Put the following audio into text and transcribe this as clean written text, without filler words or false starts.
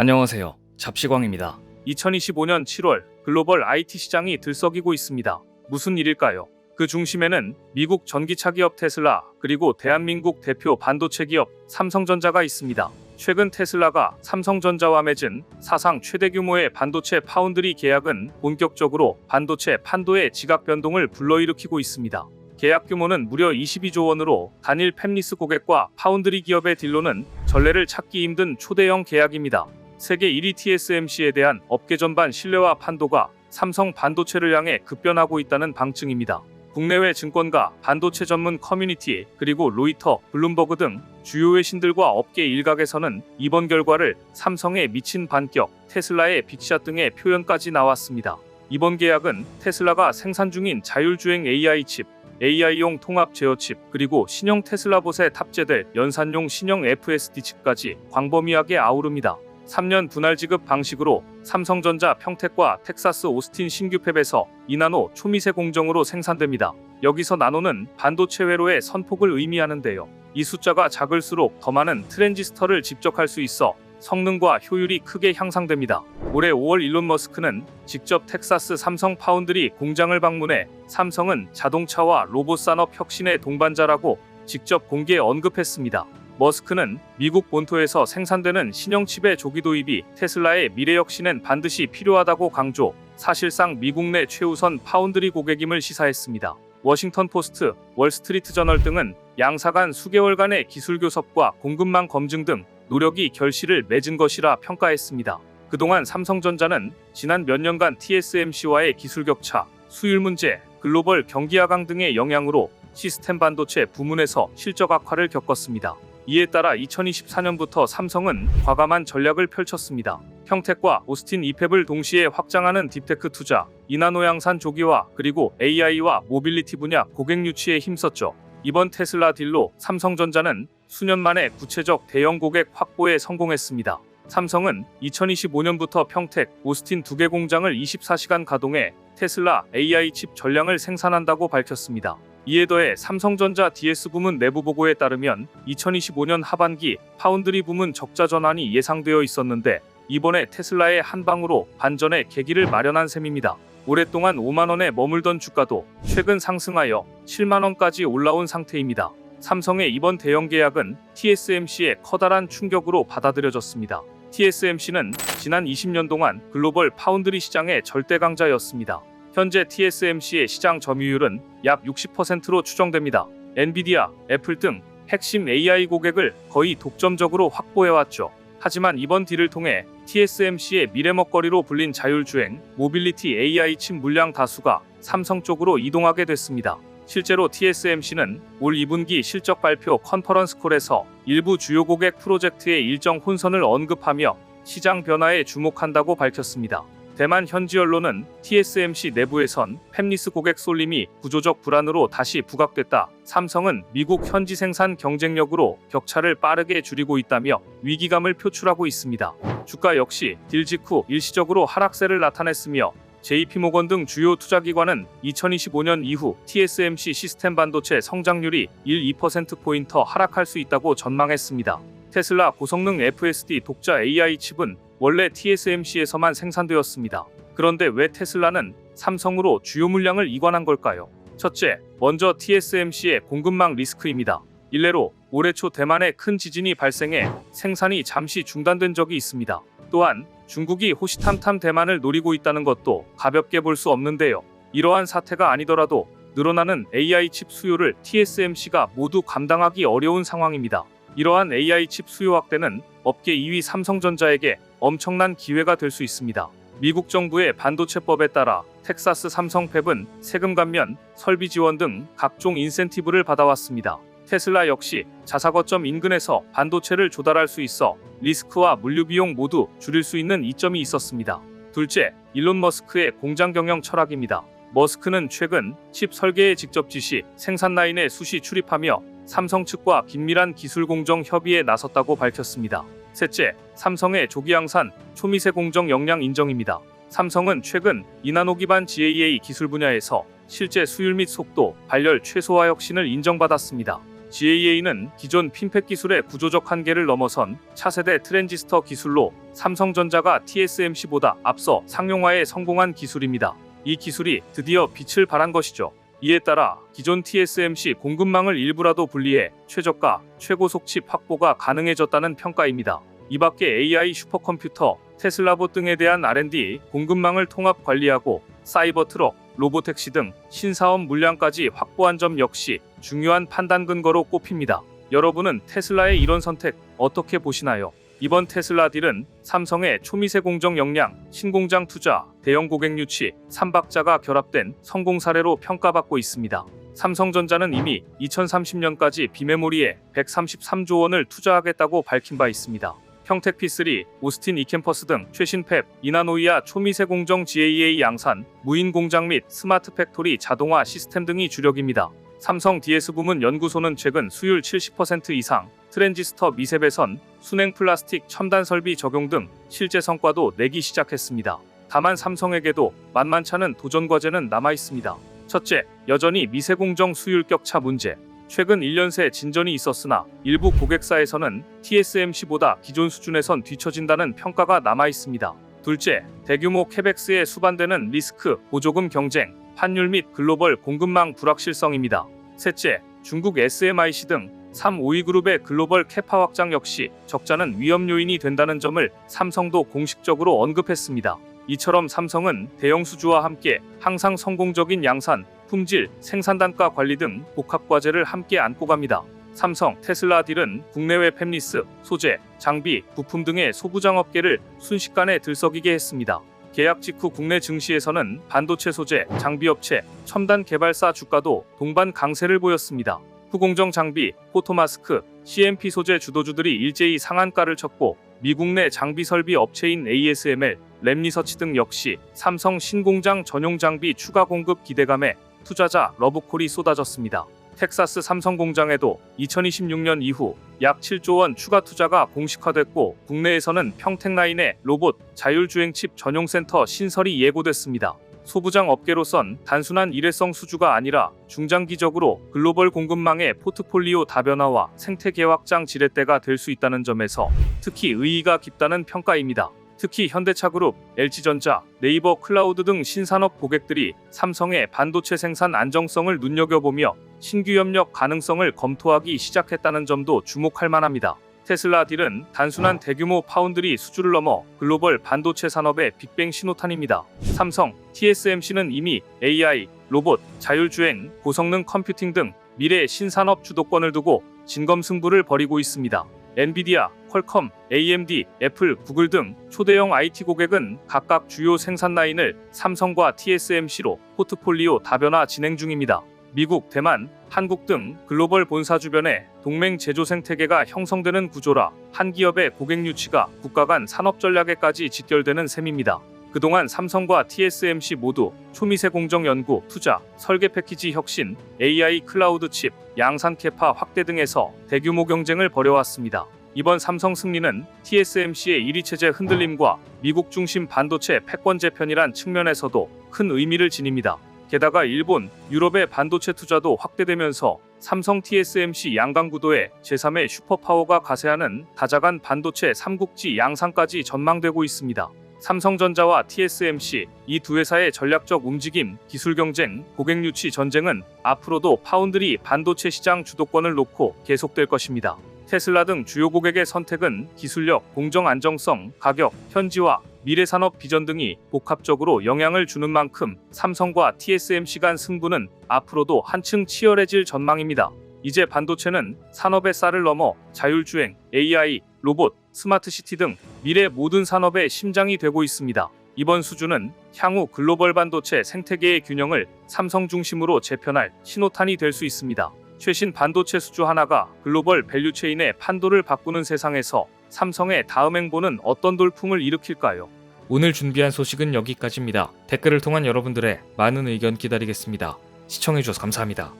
안녕하세요. 잡시광입니다. 2025년 7월 글로벌 IT 시장이 들썩이고 있습니다. 무슨 일일까요? 그 중심에는 미국 전기차 기업 테슬라, 그리고 대한민국 대표 반도체 기업 삼성전자가 있습니다. 최근 테슬라가 삼성전자와 맺은 사상 최대 규모의 반도체 파운드리 계약은 본격적으로 반도체 판도의 지각 변동을 불러일으키고 있습니다. 계약 규모는 무려 22조 원으로 단일 팹리스 고객과 파운드리 기업의 딜로는 전례를 찾기 힘든 초대형 계약입니다. 세계 1위 TSMC에 대한 업계 전반 신뢰와 판도가 삼성 반도체를 향해 급변하고 있다는 방증입니다. 국내외 증권가, 반도체 전문 커뮤니티, 그리고 로이터, 블룸버그 등 주요 외신들과 업계 일각에서는 이번 결과를 삼성에 미친 반격, 테슬라의 빅샷 등의 표현까지 나왔습니다. 이번 계약은 테슬라가 생산 중인 자율주행 AI 칩, AI용 통합 제어 칩, 그리고 신형 테슬라봇에 탑재될 연산용 신형 FSD 칩까지 광범위하게 아우릅니다. 3년 분할 지급 방식으로 삼성전자 평택과 텍사스 오스틴 신규 팹에서 2나노 초미세 공정으로 생산됩니다. 여기서 나노는 반도체 회로의 선폭을 의미하는데요. 이 숫자가 작을수록 더 많은 트랜지스터를 집적할 수 있어 성능과 효율이 크게 향상됩니다. 올해 5월 일론 머스크는 직접 텍사스 삼성 파운드리 공장을 방문해 삼성은 자동차와 로봇 산업 혁신의 동반자라고 직접 공개 언급했습니다. 머스크는 미국 본토에서 생산되는 신형 칩의 조기 도입이 테슬라의 미래 혁신엔 반드시 필요하다고 강조, 사실상 미국 내 최우선 파운드리 고객임을 시사했습니다. 워싱턴 포스트, 월스트리트 저널 등은 양사 간 수개월간의 기술 교섭과 공급망 검증 등 노력이 결실을 맺은 것이라 평가했습니다. 그동안 삼성전자는 지난 몇 년간 TSMC와의 기술 격차, 수율 문제, 글로벌 경기 하강 등의 영향으로 시스템 반도체 부문에서 실적 악화를 겪었습니다. 이에 따라 2024년부터 삼성은 과감한 전략을 펼쳤습니다. 평택과 오스틴 2팹을 동시에 확장하는 딥테크 투자, 2나노 양산 조기화, 그리고 AI와 모빌리티 분야 고객 유치에 힘썼죠. 이번 테슬라 딜로 삼성전자는 수년 만에 구체적 대형 고객 확보에 성공했습니다. 삼성은 2025년부터 평택, 오스틴 2개 공장을 24시간 가동해 테슬라 AI 칩 전량을 생산한다고 밝혔습니다. 이에 더해 삼성전자 DS 부문 내부 보고에 따르면 2025년 하반기 파운드리 부문 적자 전환이 예상되어 있었는데 이번에 테슬라의 한 방으로 반전의 계기를 마련한 셈입니다. 오랫동안 5만 원에 머물던 주가도 최근 상승하여 7만 원까지 올라온 상태입니다. 삼성의 이번 대형 계약은 TSMC의 커다란 충격으로 받아들여졌습니다. TSMC는 지난 20년 동안 글로벌 파운드리 시장의 절대 강자였습니다. 현재 TSMC의 시장 점유율은 약 60%로 추정됩니다. 엔비디아, 애플 등 핵심 AI 고객을 거의 독점적으로 확보해왔죠. 하지만 이번 딜을 통해 TSMC의 미래 먹거리로 불린 자율주행, 모빌리티 AI 칩 물량 다수가 삼성 쪽으로 이동하게 됐습니다. 실제로 TSMC는 올 2분기 실적 발표 컨퍼런스 콜에서 일부 주요 고객 프로젝트의 일정 혼선을 언급하며 시장 변화에 주목한다고 밝혔습니다. 대만 현지 언론은 TSMC 내부에선 팹리스 고객 쏠림이 구조적 불안으로 다시 부각됐다. 삼성은 미국 현지 생산 경쟁력으로 격차를 빠르게 줄이고 있다며 위기감을 표출하고 있습니다. 주가 역시 딜 직후 일시적으로 하락세를 나타냈으며 JP모건 등 주요 투자기관은 2025년 이후 TSMC 시스템 반도체 성장률이 1-2%포인트 하락할 수 있다고 전망했습니다. 테슬라 고성능 FSD 독자 AI 칩은 원래 TSMC에서만 생산되었습니다. 그런데 왜 테슬라는 삼성으로 주요 물량을 이관한 걸까요? 첫째, 먼저 TSMC의 공급망 리스크입니다. 일례로 올해 초 대만에 큰 지진이 발생해 생산이 잠시 중단된 적이 있습니다. 또한 중국이 호시탐탐 대만을 노리고 있다는 것도 가볍게 볼 수 없는데요. 이러한 사태가 아니더라도 늘어나는 AI 칩 수요를 TSMC가 모두 감당하기 어려운 상황입니다. 이러한 AI 칩 수요 확대는 업계 2위 삼성전자에게 엄청난 기회가 될 수 있습니다. 미국 정부의 반도체법에 따라 텍사스 삼성 팹은 세금 감면, 설비 지원 등 각종 인센티브를 받아왔습니다. 테슬라 역시 자사 거점 인근에서 반도체를 조달할 수 있어 리스크와 물류 비용 모두 줄일 수 있는 이점이 있었습니다. 둘째, 일론 머스크의 공장 경영 철학입니다. 머스크는 최근 칩 설계에 직접 지시, 생산 라인에 수시 출입하며 삼성 측과 긴밀한 기술 공정 협의에 나섰다고 밝혔습니다. 셋째, 삼성의 조기 양산, 초미세 공정 역량 인정입니다. 삼성은 최근 2나노 기반 GAA 기술 분야에서 실제 수율 및 속도, 발열 최소화 혁신을 인정받았습니다. GAA는 기존 핀팻 기술의 구조적 한계를 넘어선 차세대 트랜지스터 기술로 삼성전자가 TSMC보다 앞서 상용화에 성공한 기술입니다. 이 기술이 드디어 빛을 발한 것이죠. 이에 따라 기존 TSMC 공급망을 일부라도 분리해 최저가, 최고속 칩 확보가 가능해졌다는 평가입니다. 이 밖에 AI 슈퍼컴퓨터, 테슬라봇 등에 대한 R&D, 공급망을 통합 관리하고 사이버 트럭, 로보택시 등 신사업 물량까지 확보한 점 역시 중요한 판단 근거로 꼽힙니다. 여러분은 테슬라의 이런 선택 어떻게 보시나요? 이번 테슬라 딜은 삼성의 초미세 공정 역량, 신공장 투자, 대형 고객 유치, 3박자가 결합된 성공 사례로 평가받고 있습니다. 삼성전자는 이미 2030년까지 비메모리에 133조 원을 투자하겠다고 밝힌 바 있습니다. 평택 P3, 오스틴 이캠퍼스 등 최신 팹, 이나노이아 초미세 공정 GAA 양산, 무인 공장 및 스마트 팩토리 자동화 시스템 등이 주력입니다. 삼성 DS 부문 연구소는 최근 수율 70% 이상, 트랜지스터 미세 배선, 순행 플라스틱 첨단 설비 적용 등 실제 성과도 내기 시작했습니다. 다만 삼성에게도 만만찮은 도전 과제는 남아 있습니다. 첫째, 여전히 미세 공정 수율 격차 문제. 최근 1년 새 진전이 있었으나 일부 고객사에서는 TSMC보다 기존 수준에선 뒤처진다는 평가가 남아 있습니다. 둘째, 대규모 캐펙스에 수반되는 리스크, 보조금 경쟁, 환율 및 글로벌 공급망 불확실성입니다. 셋째, 중국 SMIC 등 3, 5위 그룹의 글로벌 캐파 확장 역시 적자는 위험 요인이 된다는 점을 삼성도 공식적으로 언급했습니다. 이처럼 삼성은 대형 수주와 함께 항상 성공적인 양산, 품질, 생산 단가 관리 등 복합 과제를 함께 안고 갑니다. 삼성, 테슬라 딜은 국내외 팹리스, 소재, 장비, 부품 등의 소부장 업계를 순식간에 들썩이게 했습니다. 계약 직후 국내 증시에서는 반도체 소재, 장비업체, 첨단 개발사 주가도 동반 강세를 보였습니다. 후공정 장비, 포토마스크, CMP 소재 주도주들이 일제히 상한가를 쳤고 미국 내 장비 설비 업체인 ASML, 랩리서치 등 역시 삼성 신공장 전용 장비 추가 공급 기대감에 투자자 러브콜이 쏟아졌습니다. 텍사스 삼성 공장에도 2026년 이후 약 7조 원 추가 투자가 공식화됐고 국내에서는 평택라인의 로봇, 자율주행 칩 전용 센터 신설이 예고됐습니다. 소부장 업계로선 단순한 일회성 수주가 아니라 중장기적으로 글로벌 공급망의 포트폴리오 다변화와 생태계 확장 지렛대가 될 수 있다는 점에서 특히 의의가 깊다는 평가입니다. 특히 현대차그룹, LG전자, 네이버 클라우드 등 신산업 고객들이 삼성의 반도체 생산 안정성을 눈여겨보며 신규 협력 가능성을 검토하기 시작했다는 점도 주목할 만합니다. 테슬라 딜은 단순한 대규모 파운드리 수주를 넘어 글로벌 반도체 산업의 빅뱅 신호탄입니다. 삼성, TSMC는 이미 AI, 로봇, 자율주행, 고성능 컴퓨팅 등 미래 신산업 주도권을 두고 진검승부를 벌이고 있습니다. 엔비디아, 퀄컴, AMD, 애플, 구글 등 초대형 IT 고객은 각각 주요 생산 라인을 삼성과 TSMC로 포트폴리오 다변화 진행 중입니다. 미국, 대만, 한국 등 글로벌 본사 주변에 동맹 제조 생태계가 형성되는 구조라 한 기업의 고객 유치가 국가 간 산업 전략에까지 직결되는 셈입니다. 그동안 삼성과 TSMC 모두 초미세 공정 연구, 투자, 설계 패키지 혁신, AI 클라우드 칩, 양산 캐파 확대 등에서 대규모 경쟁을 벌여왔습니다. 이번 삼성 승리는 TSMC의 1위 체제 흔들림과 미국 중심 반도체 패권 재편이란 측면에서도 큰 의미를 지닙니다. 게다가 일본, 유럽의 반도체 투자도 확대되면서 삼성 TSMC 양강 구도에 제3의 슈퍼파워가 가세하는 다자간 반도체 삼국지 양상까지 전망되고 있습니다. 삼성전자와 TSMC 이 두 회사의 전략적 움직임, 기술 경쟁, 고객 유치 전쟁은 앞으로도 파운드리 반도체 시장 주도권을 놓고 계속될 것입니다. 테슬라 등 주요 고객의 선택은 기술력, 공정 안정성, 가격, 현지화, 미래 산업 비전 등이 복합적으로 영향을 주는 만큼 삼성과 TSMC 간 승부는 앞으로도 한층 치열해질 전망입니다. 이제 반도체는 산업의 쌀을 넘어 자율주행, AI, 로봇, 스마트시티 등 미래 모든 산업의 심장이 되고 있습니다. 이번 수주는 향후 글로벌 반도체 생태계의 균형을 삼성 중심으로 재편할 신호탄이 될 수 있습니다. 최신 반도체 수주 하나가 글로벌 밸류체인의 판도를 바꾸는 세상에서 삼성의 다음 행보는 어떤 돌풍을 일으킬까요? 오늘 준비한 소식은 여기까지입니다. 댓글을 통한 여러분들의 많은 의견 기다리겠습니다. 시청해주셔서 감사합니다.